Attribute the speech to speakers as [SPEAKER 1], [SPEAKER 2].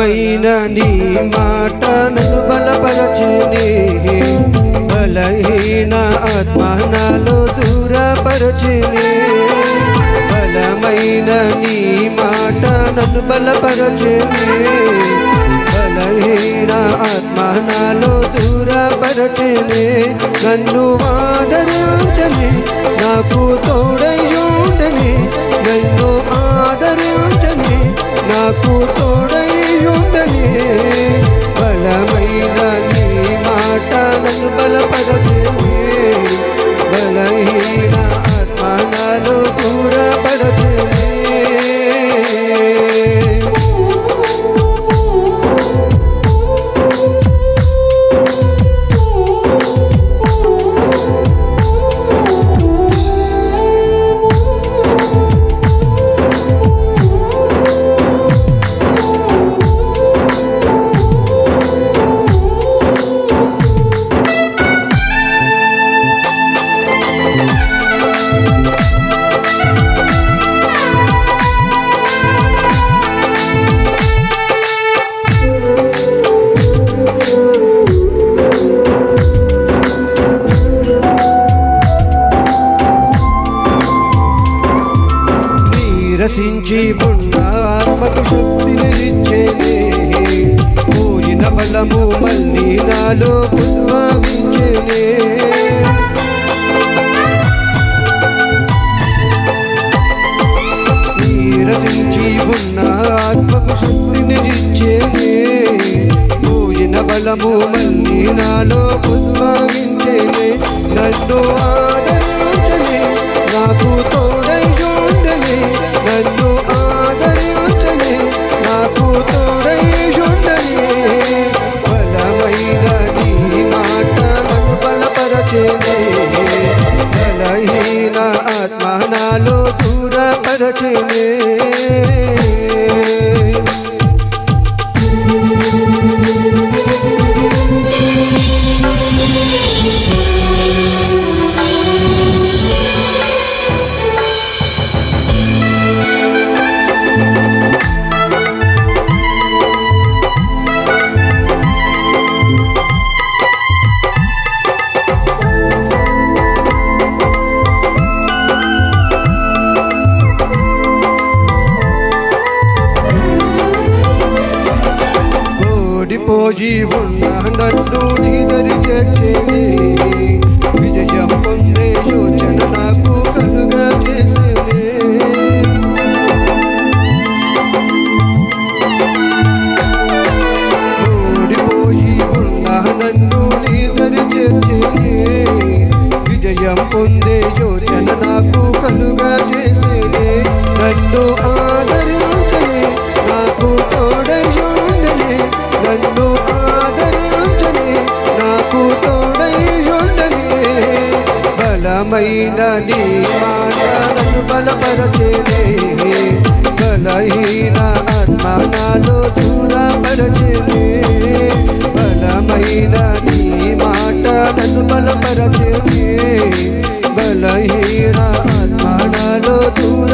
[SPEAKER 1] బలమైన నీ మాట నన్ను బలపరచునే, బలహీన ఆత్మ నాలో దూరపరచునే. బలమైన నీ మాట నన్ను బలపరచునే, బలహీన ఆత్మ నాలో దూరపరచునే. నన్ను ఆదరించని, నాకు తోడై ఉండని, నన్ను ఆదరించని, నాకు తోడై ఉండని. బలమైన నీ మాట నన్ను బలపరచునే, బలహీన ఆత్మ నాలో దూరపరచునే. రసించి ఉన్న ఆత్మకు శక్తిని ఇచ్చేనే, పోయిన బలము మళ్ళీ నాలో ఉద్భవించేనే. రసించి ఉన్న ఆత్మకు శక్తిని ఇచ్చేనే, పోయిన బలము మళ్ళీ నాలో ఉద్భవించేనే. నన్ను ఆదరించని, నాకు తోడై ఉండని, నన్ను ఆదరించని, నాకు తోడై ఉండని. బలమైన నీ మాట నన్ను బలపరచునే, బలహీన ఆత్మ నాలో దూరపరచునే. ఓడిపోయి ఉన్న నన్ను నీదరి చేర్చేనే, విజయం పొందే యోచన నాకు కలుగా చేసేనే. ఓడిపోయి ఉన్న నన్ను నీదరి చేర్చేనే, విజయం పొందే యోచన నాకు కలుగా చేసేనే. నన్ను ఆదరించని, నాకు తోడై ఉండని, నన్ను ఆదరించని, నాకు తోడై ఉండని. బలమైన నీ మాట నన్ను బలపరచునే, బలహీన ఆత్మ నాలో దూరపరచునే. బలమైన నీ మాట నన్ను బలపరచునే, బలహీన ఆత్మ నాలో దూర